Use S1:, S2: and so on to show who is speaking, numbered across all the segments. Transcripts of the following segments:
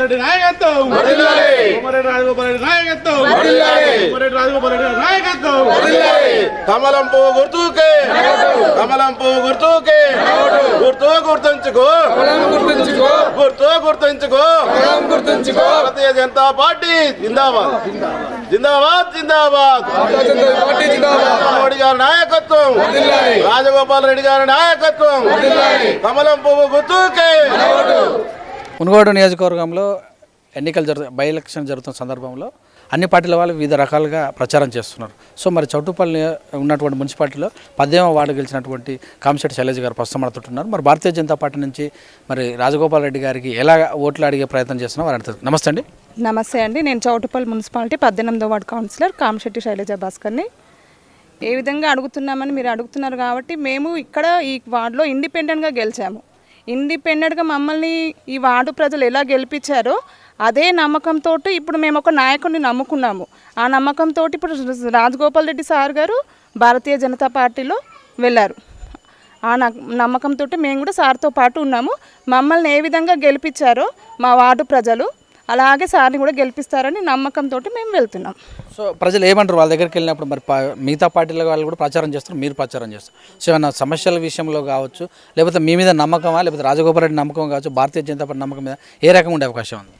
S1: రెడ్డి నాయకత్వం కోమరెడ్డి రాజగోపాల్ రెడ్డి నాయకత్వం కోమరెడ్డి రాజగోపాల్ రెడ్డి నాయకత్వం కమలం పువ్వు గుర్తుకే కమలం పువ్వు గుర్తుకే గుర్తు గుర్తుంచుకో గుర్తు గుర్తుంచుకో భారతీయ జనతా పార్టీ జిందాబాద్ జిందాబాద్ జిందాబాద్ మోడీ గారి నాయకత్వం రాజగోపాల్ రెడ్డి గారి నాయకత్వం కమలం పువ్వు గుర్తుకే.
S2: మునుగోడు నియోజకవర్గంలో బై ఎలక్షన్ జరుగుతున్న సందర్భంలో అన్ని పార్టీల వాళ్ళు వివిధ రకాలుగా ప్రచారం చేస్తున్నారు. సో మరి చౌటుపల్లి ఉన్నటువంటి మున్సిపాలిటీలో 18వ వార్డు గెలిచినటువంటి కామిశెట్టి శైలజ గారు ప్రస్తుతం మనతోటున్నారు. మరి భారతీయ జనతా పార్టీ నుంచి మరి రాజగోపాల్ రెడ్డి గారికి ఎలా ఓట్లు అడిగే ప్రయత్నం చేస్తున్నాం వారు అడుగుతారు. నమస్తే అండి.
S3: నమస్తే అండి. నేను చౌటుపల్లి మున్సిపాలిటీ 18వ వార్డు కౌన్సిలర్ కామిశెట్టి శైలజ భాస్కర్ని. ఏ విధంగా అడుగుతున్నామని మీరు అడుగుతున్నారు కాబట్టి మేము ఇక్కడ ఈ వార్డులో ఇండిపెండెంట్గా గెలిచాము. ఇండిపెండెంట్గా మమ్మల్ని ఈ వార్డు ప్రజలు ఎలా గెలిపించారో అదే నమ్మకంతో ఇప్పుడు మేము ఒక నాయకుడిని నమ్ముకున్నాము. ఆ నమ్మకంతో ఇప్పుడు రాజగోపాల్ రెడ్డి సార్ గారు భారతీయ జనతా పార్టీలో వెళ్ళారు. ఆ నమ్మకంతో మేము కూడా సార్తో పాటు ఉన్నాము. మమ్మల్ని ఏ విధంగా గెలిపించారో మా వార్డు ప్రజలు అలాగే సార్ని కూడా గెలిపిస్తారని నమ్మకంతో మేము వెళ్తున్నాం.
S2: సో ప్రజలు ఏమంటారు వాళ్ళ దగ్గరికి వెళ్ళినప్పుడు? మరి మిగతా పార్టీల వాళ్ళు కూడా ప్రచారం చేస్తారు, మీరు ప్రచారం చేస్తారు. సో ఏమన్నా సమస్యల విషయంలో కావచ్చు, లేకపోతే మీ మీద నమ్మకమా, లేకపోతే రాజగోపాల్ రెడ్డి నమ్మకం కావచ్చు, భారతీయ జనతా పార్టీ నమ్మకం మీద ఏ రకం ఉండే అవకాశం ఉంది?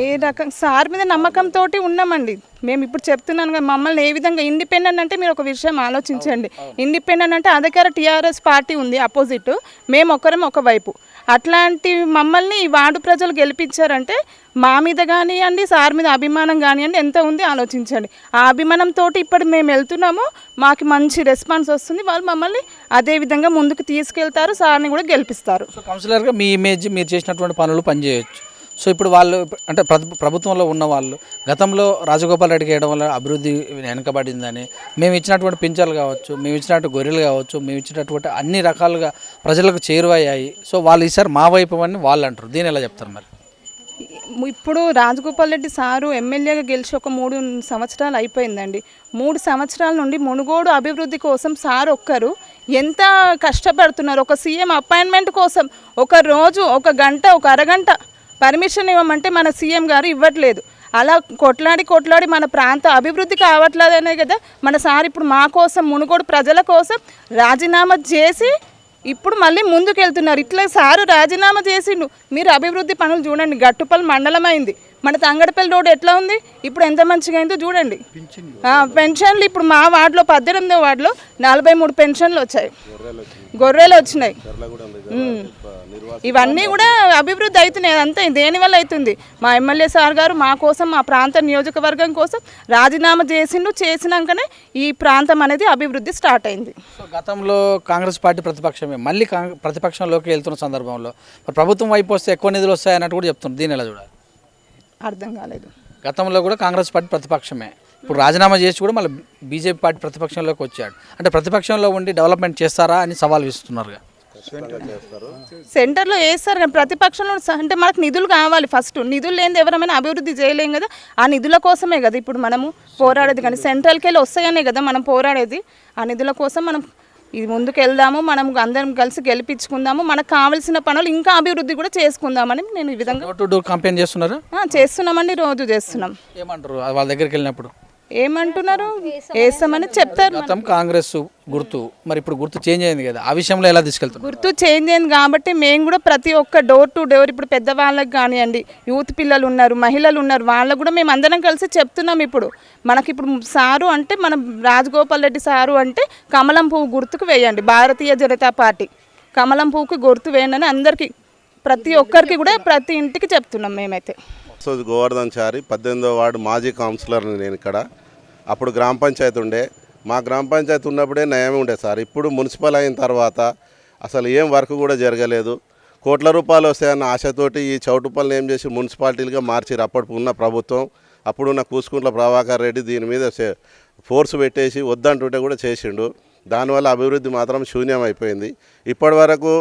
S3: ఏ రకం సార్ మీద నమ్మకంతో ఉన్నామండి. మేము ఇప్పుడు చెప్తున్నాను కదా, మమ్మల్ని ఏ విధంగా ఇండిపెండెంట్ అంటే మీరు ఒక విషయం ఆలోచించండి. ఇండిపెండెంట్ అంటే అధికార టీఆర్ఎస్ పార్టీ ఉంది అపోజిట్, మేము ఒకరం ఒకవైపు. అట్లాంటి మమ్మల్ని ఈ వార్డు ప్రజలు గెలిపించారంటే మా మీద కానివ్వండి, సార్ మీద అభిమానం కానివ్వండి ఎంత ఉంది ఆలోచించండి. ఆ అభిమానంతో ఇప్పుడు మేము వెళ్తున్నాము, మాకు మంచి రెస్పాన్స్ వస్తుంది. వాళ్ళు మమ్మల్ని అదే విధంగా ముందుకు తీసుకెళ్తారు, సార్ని కూడా గెలిపిస్తారు.
S2: సో కౌన్సిలర్గా మీ ఇమేజ్, మీరు చేసినటువంటి పనులు పనిచేయవచ్చు. సో ఇప్పుడు వాళ్ళు అంటే ప్రభుత్వంలో ఉన్న వాళ్ళు గతంలో రాజగోపాల్ రెడ్డికి వేయడం వల్ల అభివృద్ధి వెనకబడిందని, మేము ఇచ్చినటువంటి పింఛన్లు కావచ్చు, మేము ఇచ్చినటువంటి గొర్రెలు కావచ్చు, మేము ఇచ్చినటువంటి అన్ని రకాలుగా ప్రజలకు చేరువయ్యాయి. సో వాళ్ళు ఈసారి మా వైపు అని వాళ్ళు అంటారు. దీన్ని ఎలా చెప్తారు మరి?
S3: ఇప్పుడు రాజగోపాల్ రెడ్డి సారు ఎమ్మెల్యేగా గెలిచి ఒక 3 సంవత్సరాలు అయిపోయిందండి. 3 సంవత్సరాల నుండి మునుగోడు అభివృద్ధి కోసం సార్ ఒక్కరు ఎంత కష్టపడుతున్నారు. ఒక సీఎం అపాయింట్మెంట్ కోసం ఒక రోజు, ఒక గంట, ఒక అరగంట పర్మిషన్ ఇవ్వమంటే మన సీఎం గారు ఇవ్వట్లేదు. అలా కొట్లాడి మన ప్రాంత అభివృద్ధి కావట్లేదనే కదా మన సార్ ఇప్పుడు మా కోసం, మునుగోడు ప్రజల కోసం రాజీనామా చేసి ఇప్పుడు మళ్ళీ ముందుకు వెళ్తున్నారు. ఇట్లా సారు రాజీనామా చేసిండు. మీరు అభివృద్ధి పనులు చూడండి. గట్టుపల్లి మండలం అయింది, మన తంగడపల్లి రోడ్ ఎట్లా ఉంది, ఇప్పుడు ఎంత మంచిగా అయిందో చూడండి. పెన్షన్లు ఇప్పుడు మా వార్డులో 18వ వార్డులో 43 పెన్షన్లు వచ్చాయి, గొర్రెలు వచ్చినాయి. ఇవన్నీ కూడా అభివృద్ధి అవుతున్నాయి. అదంతా దేనివల్ల అవుతుంది? మా ఎమ్మెల్యే సార్ గారు మా కోసం, మా ప్రాంత నియోజకవర్గం కోసం రాజీనామా చేసినాకనే ఈ ప్రాంతం అనేది అభివృద్ధి స్టార్ట్ అయింది.
S2: సో గతంలో కాంగ్రెస్ పార్టీ ప్రతిపక్షమే, మళ్ళీ ప్రతిపక్షంలోకి వెళ్తున్న సందర్భంలో ప్రభుత్వం వైపు వస్తే ఎక్కువ నిధులు వస్తాయన్నట్టు కూడా చెప్తున్నారు. దీన్ని ఎలా చూడాలి?
S3: అర్థం కాలేదు.
S2: గతంలో కూడా కాంగ్రెస్ పార్టీ ప్రతిపక్షమే, ఇప్పుడు రాజీనామా చేసి కూడా మళ్ళీ బీజేపీ పార్టీ ప్రతిపక్షంలోకి వచ్చాడు. అంటే ప్రతిపక్షంలో ఉండి డెవలప్మెంట్ చేస్తారా అని సవాల్ విస్తున్నారు.
S3: సెంటర్లో వేస్తారు కానీ ప్రతిపక్షంలో అంటే మనకు నిధులు కావాలి. ఫస్ట్ నిధులు లేనిది ఎవరైనా అభివృద్ధి చేయలేం కదా. ఆ నిధుల కోసమే కదా ఇప్పుడు మనము పోరాడేది. కానీ సెంట్రల్కి వెళ్ళి వస్తాయనే కదా మనం పోరాడేది. ఆ నిధుల కోసం మనం ఇది ముందుకు వెళ్దాము, మనం అందరం కలిసి గెలిపించుకుందాము, మనకు కావాల్సిన పనులు ఇంకా అభివృద్ధి కూడా చేసుకుందామని నేను ఈ విధంగా
S2: కంపెయిన్ చేస్తున్నారు.
S3: చేస్తున్నామండి, రోజు చేస్తున్నాం.
S2: ఏమంటారు వాళ్ళ దగ్గరికి వెళ్ళినప్పుడు?
S3: ఏమంటున్నారు? వేస్తామని చెప్తారు.
S2: గతం కాంగ్రెస్ గుర్తు, మరి ఇప్పుడు గుర్తు చేంజ్ అయింది కదా, ఆ విషయంలో ఎలా తీసుకెళ్తారు?
S3: గుర్తు చేంజ్ అయింది కాబట్టి మేము కూడా ప్రతి ఒక్క డోర్ టు డోర్ ఇప్పుడు పెద్దవాళ్ళకి కానివ్వండి, యూత్ పిల్లలు ఉన్నారు, మహిళలు ఉన్నారు, వాళ్ళకు కూడా మేము అందరం కలిసి చెప్తున్నాం. ఇప్పుడు మనకిప్పుడు సారు అంటే మన రాజగోపాల్ రెడ్డి సారు అంటే కమలం పువ్వు గుర్తుకు వేయండి. భారతీయ జనతా పార్టీ కమలం పువ్వుకి గుర్తు వేయండి అని అందరికీ, ప్రతి ఒక్కరికి కూడా ప్రతి ఇంటికి చెప్తున్నాం మేమైతే.
S4: సో గోవర్ధన్ చారి 18వ వార్డు మాజీ కౌన్సిలర్ని నేను ఇక్కడ. అప్పుడు గ్రామ పంచాయతీ ఉండే, మా గ్రామ పంచాయతీ ఉన్నప్పుడే నయమే ఉండే సార్. ఇప్పుడు మున్సిపల్ అయిన తర్వాత అసలు ఏం వర్క్ కూడా జరగలేదు. కోట్ల రూపాయలు వస్తాయన్న ఆశతోటి ఈ చౌటుపల్లిని ఏం చేసి మున్సిపాలిటీలుగా మార్చిరు అప్పటి ఉన్న ప్రభుత్వం. అప్పుడున్న కూసుకుంట్ల ప్రభాకర్ రెడ్డి దీని మీద ఫోర్స్ పెట్టేసి వద్దంటుంటే కూడా చేసిండు. దానివల్ల అభివృద్ధి మాత్రం శూన్యం అయిపోయింది. ఇప్పటి వరకు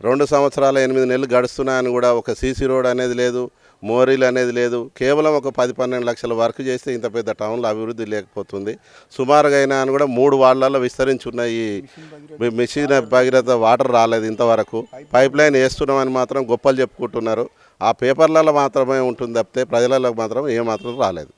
S4: 2 సంవత్సరాల 8 నెలలు గడుస్తున్నాయని కూడా ఒక సీసీ రోడ్ అనేది లేదు, మోరీలు అనేది లేదు. కేవలం ఒక 10-12 లక్షల వర్క్ చేస్తే ఇంత పెద్ద టౌన్లో అభివృద్ధి లేకపోతుంది. సుమారుగా అయినా అని కూడా 3 వార్డులలో విస్తరించున్న ఈ మిషన్ భగీరథ వాటర్ రాలేదు ఇంతవరకు. పైప్ లైన్ వేస్తున్నామని మాత్రం గొప్పలు చెప్పుకుంటున్నారు. ఆ పేపర్లలో మాత్రమే ఉంటుంది తప్పితే ప్రజలకు మాత్రం ఏమాత్రం రాలేదు.